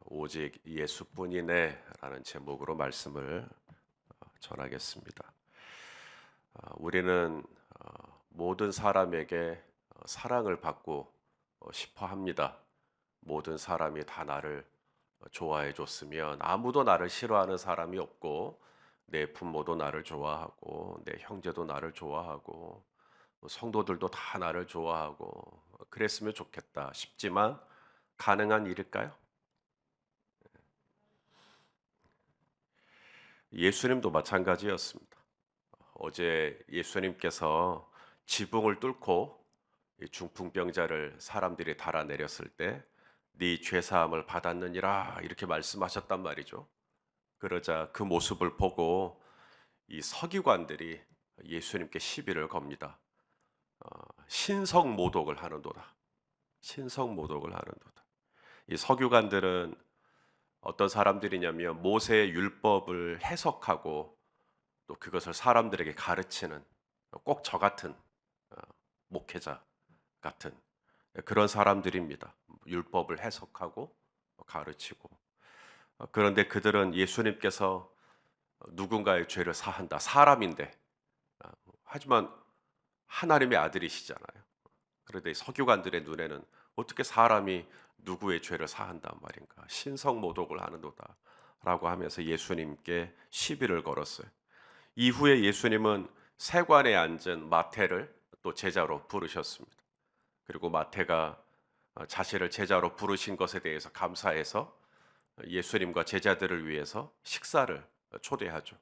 오직 예수뿐이네 라는 제목으로 말씀을 전하겠습니다. 우리는 모든 사람에게 사랑을 받고 싶어 합니다. 모든 사람이 다 나를 좋아해 줬으면 아무도 나를 싫어하는 사람이 없고 내 부모도 나를 좋아하고 내 형제도 나를 좋아하고 성도들도 다 나를 좋아하고 그랬으면 좋겠다 싶지만 가능한 일일까요? 예수님도 마찬가지였습니다. 어제 예수님께서 지붕을 뚫고 이 중풍병자를 사람들이 달아내렸을 때 네 죄사함을 받았느니라 이렇게 말씀하셨단 말이죠. 그러자 그 모습을 보고 이 서기관들이 예수님께 시비를 겁니다. 신성모독을 하는도다. 신성모독을 하는도다. 이 서기관들은 어떤 사람들이냐면 모세의 율법을 해석하고 또 그것을 사람들에게 가르치는 꼭 저 같은 어, 목회자 같은 그런 사람들입니다. 율법을 해석하고 가르치고 그런데 그들은 예수님께서 누군가의 죄를 사한다. 사람인데 하지만 하나님의 아들이시잖아요. 그런데 서기관들의 눈에는 어떻게 사람이 누구의 죄를 사한단 말인가? 신성모독을 하는도다라고 하면서 예수님께 시비를 걸었어요. 이후에 예수님은 세관에 앉은 마태를 또 제자로 부르셨습니다. 그리고 마태가 자신을 제자로 부르신 것에 대해서 감사해서 예수님과 제자들을 위해서 식사를 초대하죠.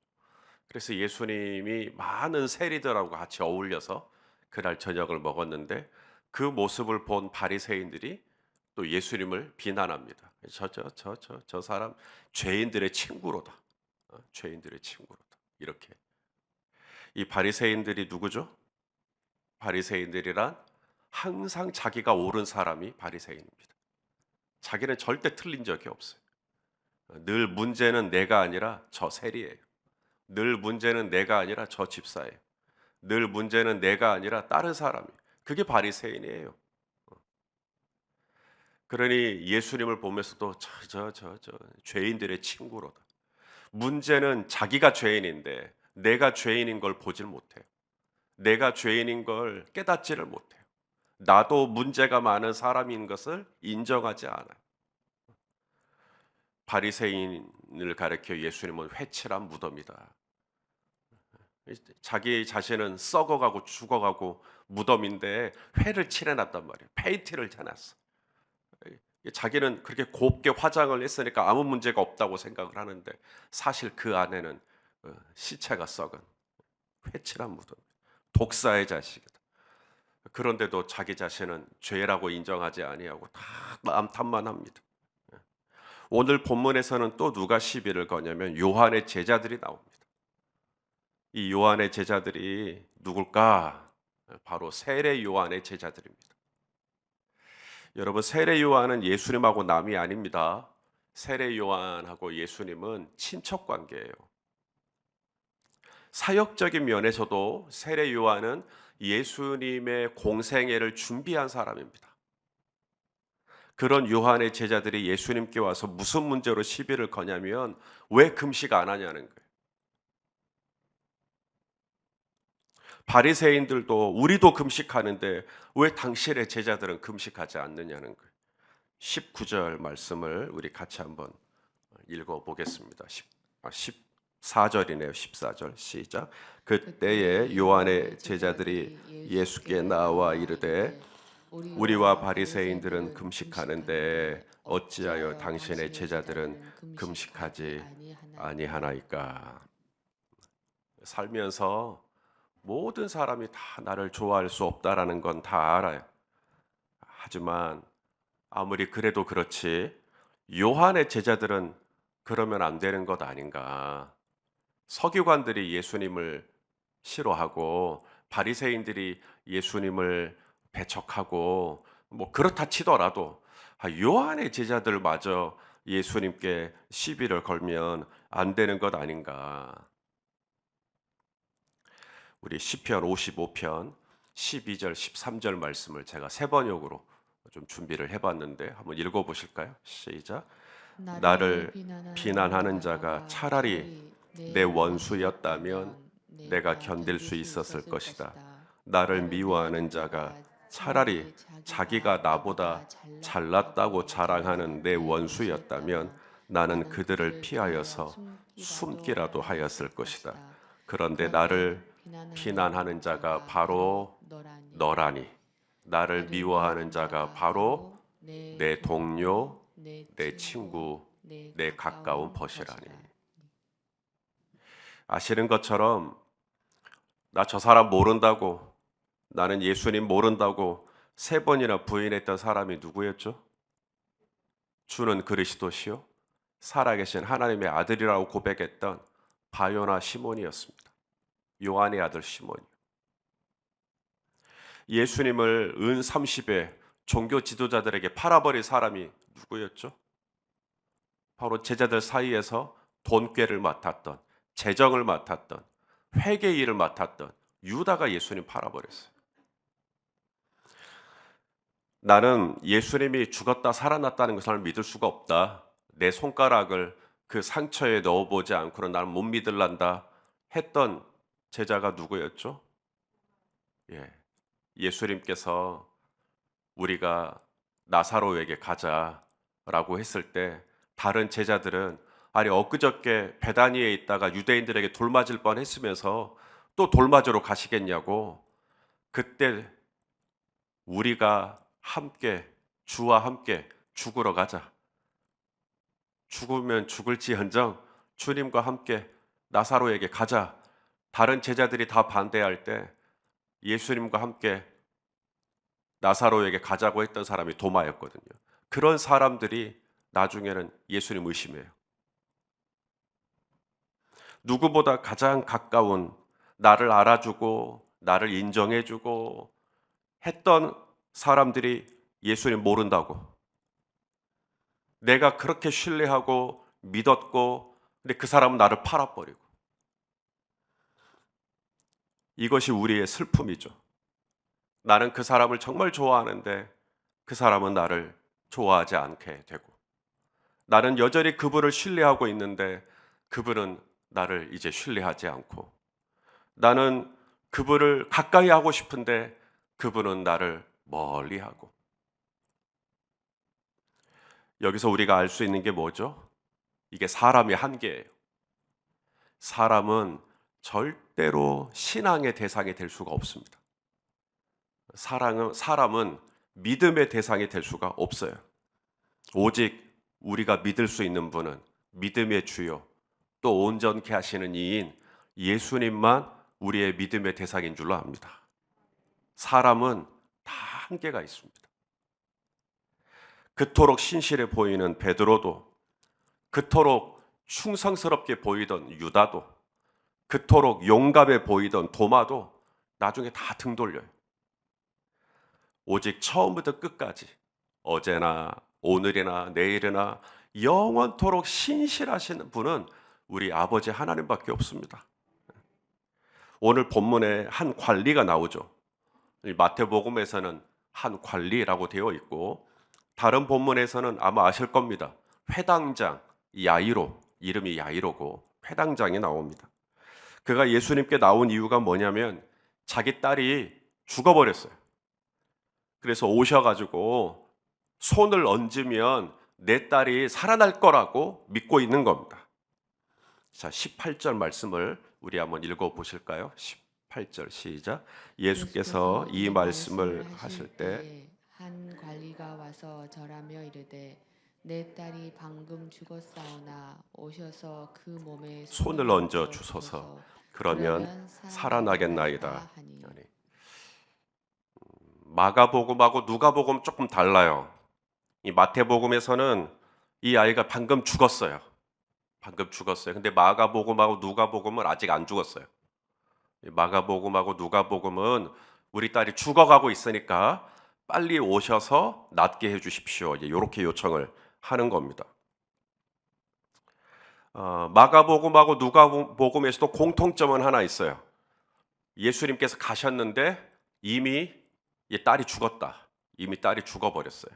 그래서 예수님이 많은 세리들하고 같이 어울려서 그날 저녁을 먹었는데 그 모습을 본 바리새인들이 또 예수님을 비난합니다. 저 사람 죄인들의 친구로다. 죄인들의 친구로다. 이렇게. 이 바리새인들이 누구죠? 바리새인들이란 항상 자기가 옳은 사람이 바리새인입니다. 자기는 절대 틀린 적이 없어요. 늘 문제는 내가 아니라 저 세리예요. 늘 문제는 내가 아니라 저 집사예요. 늘 문제는 내가 아니라 다른 사람이에요. 그게 바리새인이에요. 그러니 예수님을 보면서도 저 죄인들의 친구로다. 문제는 자기가 죄인인데 내가 죄인인 걸 보질 못해요. 내가 죄인인 걸 깨닫지를 못해요. 나도 문제가 많은 사람인 것을 인정하지 않아요. 바리새인을 가리켜 예수님은 회칠한 무덤이다. 자기 자신은 썩어가고 죽어가고 무덤인데 회를 칠해놨단 말이에요. 페인트를 해놨어. 자기는 그렇게 곱게 화장을 했으니까 아무 문제가 없다고 생각을 하는데 사실 그 안에는 시체가 썩은 회칠한 무덤, 독사의 자식이다. 그런데도 자기 자신은 죄라고 인정하지 아니하고 다 남탓만 합니다. 오늘 본문에서는 또 누가 시비를 거냐면 요한의 제자들이 나옵니다. 이 요한의 제자들이 누굴까? 바로 세례 요한의 제자들입니다. 여러분, 세례 요한은 예수님하고 남이 아닙니다. 세례 요한하고 예수님은 친척 관계예요. 사역적인 면에서도 세례 요한은 예수님의 공생애를 준비한 사람입니다. 그런 요한의 제자들이 예수님께 와서 무슨 문제로 시비를 거냐면 왜 금식 안 하냐는 거예요. 바리새인들도 우리도 금식하는데 왜 당신의 제자들은 금식하지 않느냐는 거예요. 19절 말씀을 우리 같이 한번 읽어 보겠습니다. 14절이네요. 14절 시작. 그때에 요한의 제자들이 예수께 나와 이르되 우리와 바리새인들은 금식하는데 어찌하여 당신의 제자들은 금식하지 아니하나이까? 살면서 모든 사람이 다 나를 좋아할 수 없다라는 건 다 알아요. 하지만 아무리 그래도 그렇지 요한의 제자들은 그러면 안 되는 것 아닌가? 서기관들이 예수님을 싫어하고 바리새인들이 예수님을 배척하고 뭐 그렇다 치더라도 요한의 제자들마저 예수님께 시비를 걸면 안 되는 것 아닌가? 우리 시편 55편 12절 13절 말씀을 제가 세 번역으로 좀 준비를 해봤는데 한번 읽어보실까요? 시작. 나를 나를 비난하는 자가 차라리 내 원수였다면 내가 견딜 수 있었을 것이다. 나를 미워하는 자가 차라리 자기가 나보다 잘났다고 자랑하는 내 원수였다면 나는 그들을 피하여서 숨기라도 하였을 것이다. 그런데 나를 비난하는 자가 바로 너라니. 나를 미워하는 자가 바로 내 동료, 내 친구, 내 가까운 벗이라니. 아시는 것처럼 나 저 사람 모른다고, 나는 예수님 모른다고 3번이나 부인했던 사람이 누구였죠? 주는 그리스도시요 살아계신 하나님의 아들이라고 고백했던 바요나 시몬이었습니다. 요한의 아들 시몬이. 예수님을 은 30에 종교 지도자들에게 팔아버린 사람이 누구였죠? 바로 제자들 사이에서 돈꾀를 맡았던, 재정을 맡았던, 회계 일을 맡았던 유다가 예수님 팔아버렸어요. 나는 예수님이 죽었다 살아났다는 것을 믿을 수가 없다. 내 손가락을 그 상처에 넣어보지 않고는 나는 못 믿을란다 했던 제자가 누구였죠? 예수님께서 우리가 나사로에게 가자라고 했을 때 다른 제자들은 아니 엊그저께 베다니에 있다가 유대인들에게 돌 맞을 뻔했으면서 또 돌 맞으러 가시겠냐고. 그때 우리가 함께 주와 함께 죽으러 가자. 죽으면 죽을지언정 주님과 함께 나사로에게 가자. 다른 제자들이 다 반대할 때 예수님과 함께 나사로에게 가자고 했던 사람이 도마였거든요. 그런 사람들이 나중에는 예수님 의심해요. 누구보다 가장 가까운 나를 알아주고 나를 인정해주고 했던 사람들이 예수님 모른다고. 내가 그렇게 신뢰하고 믿었고 근데 그 사람은 나를 팔아버리고. 이것이 우리의 슬픔이죠. 나는 그 사람을 정말 좋아하는데 그 사람은 나를 좋아하지 않게 되고 나는 여전히 그분을 신뢰하고 있는데 그분은 나를 이제 신뢰하지 않고 나는 그분을 가까이 하고 싶은데 그분은 나를 멀리하고. 여기서 우리가 알 수 있는 게 뭐죠? 이게 사람의 한계예요. 사람은 절대로 신앙의 대상이 될 수가 없습니다. 사람은 믿음의 대상이 될 수가 없어요. 오직 우리가 믿을 수 있는 분은 믿음의 주요 또 온전케 하시는 이인 예수님만 우리의 믿음의 대상인 줄로 압니다. 사람은 다 한계가 있습니다. 그토록 신실해 보이는 베드로도, 그토록 충성스럽게 보이던 유다도, 그토록 용감해 보이던 도마도 나중에 다 등 돌려요. 오직 처음부터 끝까지 어제나 오늘이나 내일이나 영원토록 신실하신 분은 우리 아버지 하나님밖에 없습니다. 오늘 본문에 한 관리가 나오죠. 마태복음에서는 한 관리라고 되어 있고 다른 본문에서는 아마 아실 겁니다. 회당장 야이로, 이름이 야이로고 회당장이 나옵니다. 그가 예수님께 나온 이유가 뭐냐면 자기 딸이 죽어버렸어요. 그래서 오셔가지고 손을 얹으면 내 딸이 살아날 거라고 믿고 있는 겁니다. 자, 18절 말씀을 우리 한번 읽어 보실까요? 18절 시작. 예수께서 이 말씀을 하실 때 한 관리가 와서 절하며 이르되 내 딸이 방금 죽었사오나 오셔서 그 몸에 손을 얹어 주소서. 그러면 살아나겠나이다. 하니. 마가복음하고 누가복음 조금 달라요. 이 마태복음에서는 이 아이가 방금 죽었어요. 방금 죽었어요. 근데 마가복음하고 누가복음은 아직 안 죽었어요. 마가복음하고 누가복음은 우리 딸이 죽어가고 있으니까 빨리 오셔서 낫게 해주십시오. 이렇게 요청을 하는 겁니다. 마가복음하고 누가복음에서도 공통점은 하나 있어요. 예수님께서 가셨는데 이미 딸이 죽었다. 이미 딸이 죽어버렸어요.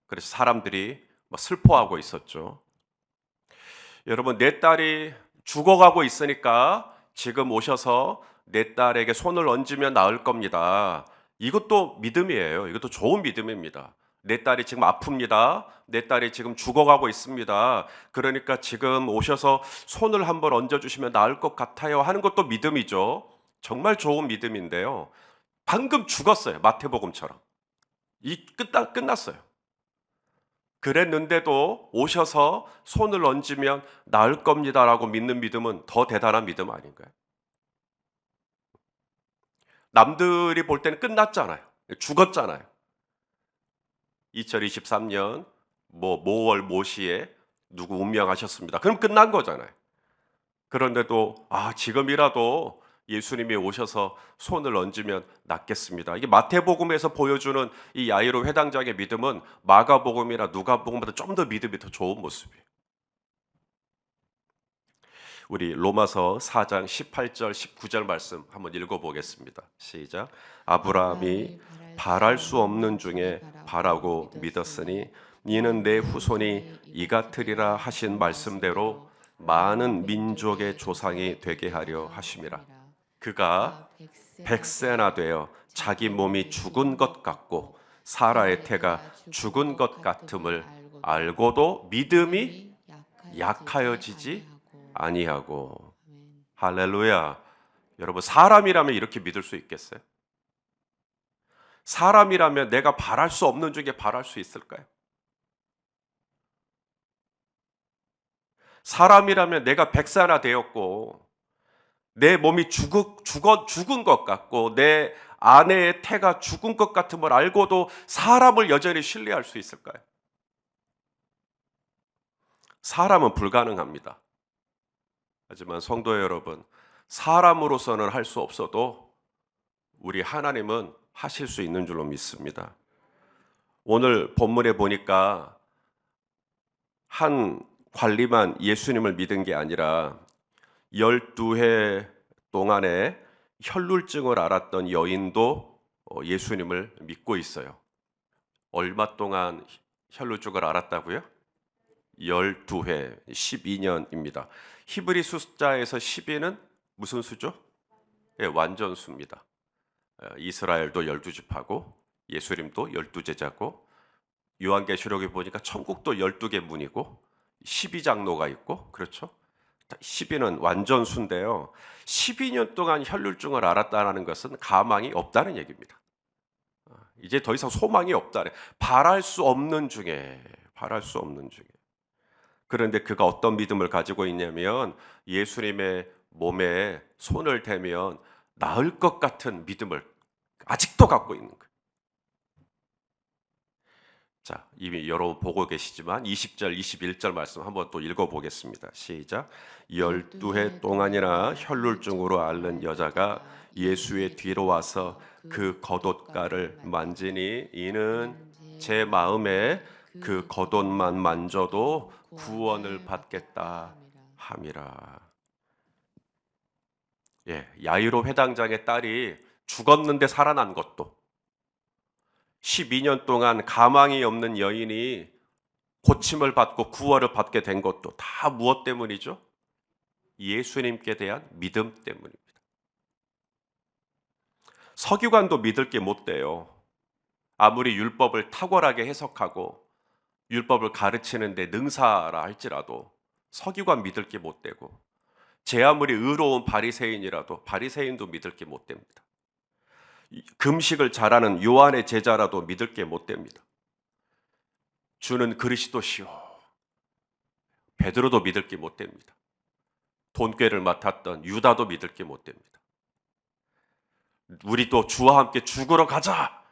그래서 사람들이 슬퍼하고 있었죠. 여러분, 내 딸이 죽어가고 있으니까 지금 오셔서 내 딸에게 손을 얹으면 나을 겁니다. 이것도 믿음이에요. 이것도 좋은 믿음입니다. 내 딸이 지금 아픕니다. 내 딸이 지금 죽어가고 있습니다. 그러니까 지금 오셔서 손을 한번 얹어주시면 나을 것 같아요 하는 것도 믿음이죠. 정말 좋은 믿음인데요. 방금 죽었어요. 마태복음처럼. 끝났어요. 그랬는데도 오셔서 손을 얹으면 나을 겁니다라고 믿는 믿음은 더 대단한 믿음 아닌가요? 남들이 볼 때는 끝났잖아요. 죽었잖아요. 2023년 모월 모시에 누구 운명하셨습니다. 그럼 끝난 거잖아요. 그런데도 지금이라도 예수님이 오셔서 손을 얹으면 낫겠습니다. 이게 마태복음에서 보여주는 이 야이로 회당장의 믿음은 마가복음이나 누가복음보다 좀 더 믿음이 더 좋은 모습이에요. 우리 로마서 4장 18절 19절 말씀 한번 읽어보겠습니다. 시작. 아브라함이 바랄 수 없는 중에 바라고 믿었으니 이는 내 후손이 이 같으리라 하신 말씀대로 많은 민족의 조상이 되게 하려 하심이라. 그가 100세나 되어 자기 몸이 죽은 것 같고 사라의 태가 죽은 것 같음을 알고도 믿음이 약하여지지 아니하고. 할렐루야. 여러분, 사람이라면 이렇게 믿을 수 있겠어요? 사람이라면 내가 바랄 수 없는 중에 바랄 수 있을까요? 사람이라면 내가 백사나 되었고 내 몸이 죽은 것 같고 내 아내의 태가 죽은 것 같음을 알고도 사람을 여전히 신뢰할 수 있을까요? 사람은 불가능합니다. 하지만 성도 여러분, 사람으로서는 할 수 없어도 우리 하나님은 하실 수 있는 줄로 믿습니다. 오늘 본문에 보니까 한 관리만 예수님을 믿은 게 아니라 12해 동안에 혈루증을 앓았던 여인도 예수님을 믿고 있어요. 얼마 동안 혈루증을 앓았다고요? 12회, 12년입니다. 히브리 숫자에서 12는 무슨 수죠? 예, 완전수입니다. 이스라엘도 12지파고 예수님도 12제자고 요한계시록에 보니까 천국도 12개 문이고 12장로가 있고 그렇죠? 12는 완전수인데요. 12년 동안 혈루증을 앓았다는 것은 가망이 없다는 얘기입니다. 이제 더 이상 소망이 없다네. 바랄 수 없는 중에. 그런데 그가 어떤 믿음을 가지고 있냐면 예수님의 몸에 손을 대면 나을 것 같은 믿음을 아직도 갖고 있는 거예요. 자, 이미 여러분 보고 계시지만 20절, 21절 말씀 한번 또 읽어보겠습니다. 시작. 12해 동안이나 혈루증으로 앓는 여자가 예수의 뒤로 와서 그 겉옷가를 만지니 이는 제 마음에 그 겉옷만 만져도 구원을 받겠다 함이라. 예, 야이로 회당장의 딸이 죽었는데 살아난 것도 12년 동안 가망이 없는 여인이 고침을 받고 구원을 받게 된 것도 다 무엇 때문이죠? 예수님께 대한 믿음 때문입니다. 서기관도 믿을 게 못 돼요. 아무리 율법을 탁월하게 해석하고 율법을 가르치는데 능사라 할지라도 서기관 믿을 게 못 되고 제 아무리 의로운 바리새인이라도 바리새인도 믿을 게 못 됩니다. 금식을 잘하는 요한의 제자라도 믿을 게 못 됩니다. 주는 그리스도시요. 베드로도 믿을 게 못 됩니다. 돈꾀를 맡았던 유다도 믿을 게 못 됩니다. 우리도 주와 함께 죽으러 가자.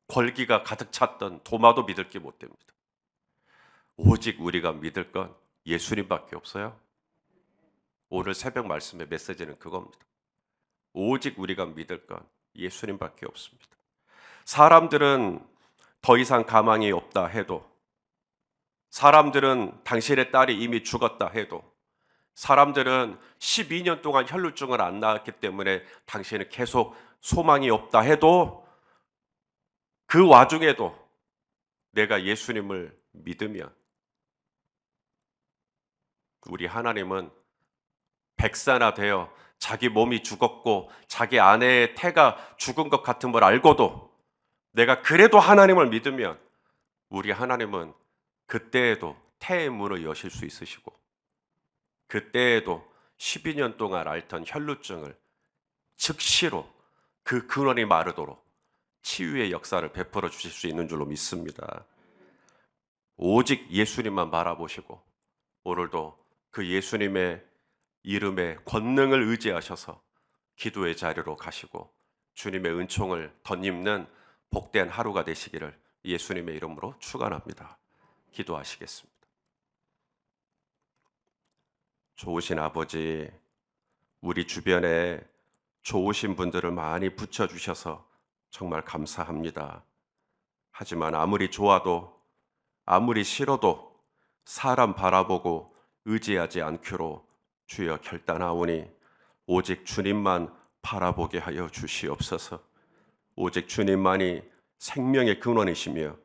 권기가 가득 찼던 도마도 믿을 게 못 됩니다. 오직 우리가 믿을 건 예수님밖에 없어요. 오늘 새벽 말씀의 메시지는 그겁니다. 오직 우리가 믿을 건 예수님밖에 없습니다. 사람들은 더 이상 가망이 없다 해도, 사람들은 당신의 딸이 이미 죽었다 해도, 사람들은 12년 동안 혈루증을 안 나았기 때문에 당신은 계속 소망이 없다 해도, 그 와중에도 내가 예수님을 믿으면 우리 하나님은 백사나 되어 자기 몸이 죽었고 자기 아내의 태가 죽은 것 같은 걸 알고도 내가 그래도 하나님을 믿으면 우리 하나님은 그때에도 태의 문을 여실 수 있으시고 그때에도 12년 동안 앓던 혈루증을 즉시로 그 근원이 마르도록 치유의 역사를 베풀어 주실 수 있는 줄로 믿습니다. 오직 예수님만 바라보시고 오늘도 그 예수님의 이름의 권능을 의지하셔서 기도의 자리로 가시고 주님의 은총을 덧입는 복된 하루가 되시기를 예수님의 이름으로 축원합니다. 기도하시겠습니다. 좋으신 아버지, 우리 주변에 좋으신 분들을 많이 붙여주셔서 정말 감사합니다. 하지만 아무리 좋아도 아무리 싫어도 사람 바라보고 의지하지 않기로 주여 결단하오니 오직 주님만 바라보게 하여 주시옵소서. 오직 주님만이 생명의 근원이시며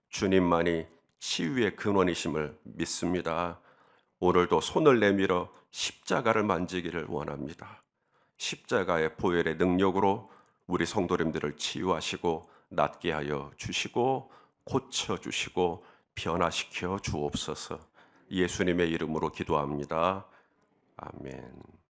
주님만이 치유의 근원이심을 믿습니다. 오늘도 손을 내밀어 십자가를 만지기를 원합니다. 십자가의 보혈의 능력으로 우리 성도님들을 치유하시고 낫게 하여 주시고 고쳐주시고 변화시켜 주옵소서. 예수님의 이름으로 기도합니다. 아멘.